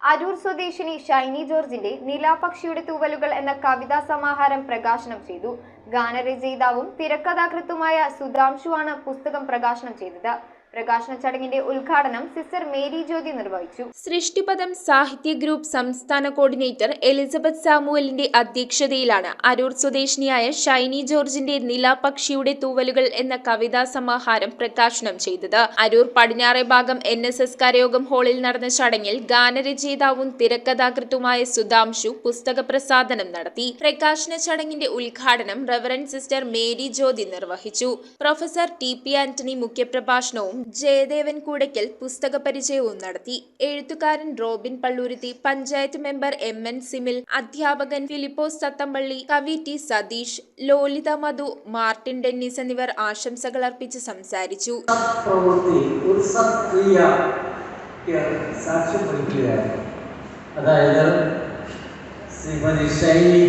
അരൂർ സ്വദേശിനി ഷൈനി ജോർജിന്റെ നിലാപക്ഷിയുടെ തൂവലുകൾ എന്ന കവിതാ സമാഹാരം പ്രകാശനം ചെയ്തു. ഗാനരചയിതാവും തിരക്കഥാകൃത്തുമായ സുധാംശുവാണ് പുസ്തകം പ്രകാശനം ചെയ്തത്. പ്രകാശന ചടങ്ങിന്റെ ഉദ്ഘാടനം സിസ്റ്റർ മേരി ജ്യോതി നിർവഹിച്ചു. സൃഷ്ടിപദം സാഹിത്യ ഗ്രൂപ്പ് സംസ്ഥാന കോർഡിനേറ്റർ എലിസബത്ത് സാമുവലിന്റെ അധ്യക്ഷതയിലാണ് അരൂർ സ്വദേശിനിയായ ഷൈനി ജോർജിന്റെ നിലാപക്ഷിയുടെ തൂവലുകൾ എന്ന കവിതാ സമാഹാരം പ്രകാശനം ചെയ്തത്. അരൂർ പടിഞ്ഞാറേ ഭാഗം NSS കരയോഗം ഹാളിൽ നടന്ന ചടങ്ങിൽ ഗാനരചയിതാവും തിരക്കഥാകൃത്തുമായ സുധാംശു പുസ്തക പ്രസാദനം നടത്തി. പ്രകാശന ചടങ്ങിന്റെ ഉദ്ഘാടനം റവറന്റ് സിസ്റ്റർ മേരി ജ്യോതി നിർവഹിച്ചു. പ്രൊഫസർ TP ആന്റണി മുഖ്യപ്രഭാഷണവും ജയദേവൻ കൂടയ്ക്കൽ പുസ്തക പരിചയവും നടത്തി. എഴുത്തുകാരൻ Robin Palluruthy, panchayat member MN Simil, അധ്യാപകൻ ഫിലിപ്പോസ് തത്തമ്പള്ളി, കവി T സതീഷ്, ലോലിത മധു, മാർട്ടിൻ ഡെന്നിസ് എന്നിവർ ആശംസകൾ അർപ്പിച്ച് സംസാരിച്ചു. അതായത് ശ്രീമതി ഷൈനി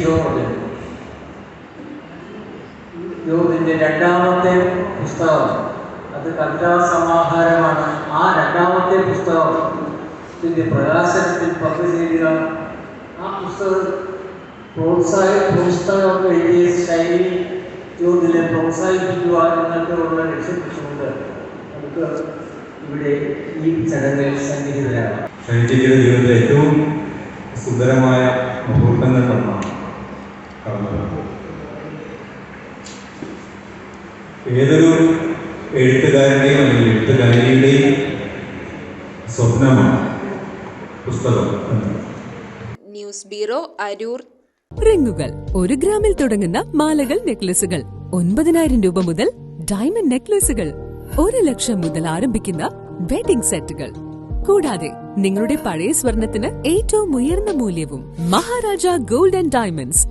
ജോർജിന്റെ രണ്ടാമത്തെ പുസ്തകം, അത് കവിതാ സമാഹാരമാണ്. ആ രണ്ടാമത്തെ പുസ്തകത്തിന്റെ പ്രകാശനത്തിൽ പങ്കുചേരുക, ആ പുസ്തകം എഴുതിയ ഷൈനി ജോർജിനെ പ്രോത്സാഹിപ്പിക്കുക എന്നൊക്കെയുള്ള ലക്ഷ്യം വെച്ചുകൊണ്ട് നമുക്ക് ഇവിടെ ഈ ചടങ്ങിൽ സന്നിഹിതരാണ്. ഷൈനിയുടെ ജീവിതത്തിലെ ഏറ്റവും സുന്ദരമായ മുഹൂർത്തങ്ങൾ കടന്നു. ഏതൊരു എഴുത്തുകാരൻ്റെയും അല്ലെങ്കിൽ എഴുത്തുകാരിയുടെയും സ്വപ്നമാണ് പുസ്തകം. News bureau, Aroor. റിങ്ങുകൾ 1 ഗ്രാമിൽ തുടങ്ങുന്ന മാലകൾ, നെക്ലസുകൾ 9,000 രൂപ മുതൽ ഡയമണ്ട് നെക്ലസുകൾ 1 ലക്ഷം മുതൽ ആരംഭിക്കുന്ന വെഡിംഗ് സെറ്റുകൾ, കൂടാതെ നിങ്ങളുടെ പഴയ സ്വർണത്തിന് ഏറ്റവും ഉയർന്ന മൂല്യവും. Maharaja gold and diamonds,